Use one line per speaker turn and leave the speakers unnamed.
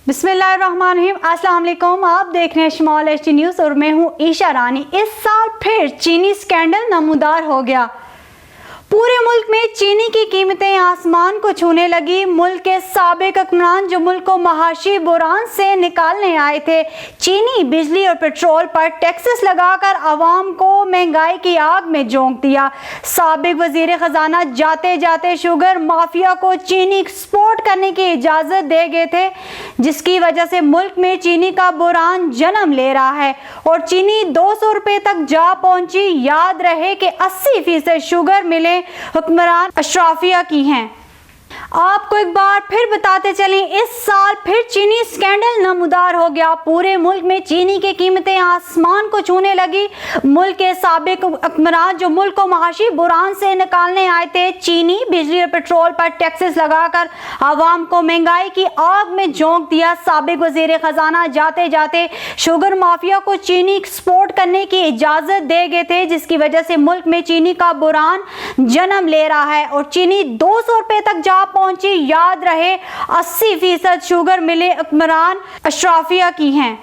बिस्मिल्लाहिर्रहमानिर्रहीम। अस्सलाम वालेकुम। आप देख रहे हैं शमाल एचडी न्यूज़ और मैं हूं ईशा रानी। इस साल फिर चीनी स्कैंडल नमूदार हो गया। पूरे मुल्क में चीनी की कीमतें आसमान को छूने लगी। मुल्क के साबिक हुक्मरान जो मुल्क को महाशी बुरान से निकालने आए थे, चीनी, बिजली और पेट्रोल पर टैक्सेस लगाकर आवाम को महंगाई की आग में झोंक दिया। साबिक वजीर खजाना जाते जाते शुगर माफिया को चीनी एक्सपोर्ट करने की इजाज़त दे गए थे, जिसकी वजह से मुल्क में चीनी का बुरान जन्म ले रहा है और चीनी 200 रुपये तक जा पहुंची। याद रहे कि 80% शुगर मिले हुक्मरान अशराफिया की हैं। आपको एक बार फिर बताते चलें, इस साल फिर चीनी स्कैंडल नमूदार हो गया। पूरे मुल्क में चीनी की कीमतें आसमान को छूने लगी। मुल्क के साबिक हुक्मरान जो मुल्क को महाशी बुरान से निकालने आए थे, चीनी, बिजली और पेट्रोल पर टैक्सेस लगाकर आवाम को महंगाई की आग में झोंक दिया। साबिक वजीर खजाना जाते जाते शुगर माफिया को चीनी एक्सपोर्ट करने की इजाज़त दे गए थे, जिसकी वजह से मुल्क में चीनी का बुरान जन्म ले रहा है और चीनी 200 रुपये तक जा पहुंची। याद रहे 80% शुगर मिले हुक्मरान अशराफिया की हैं।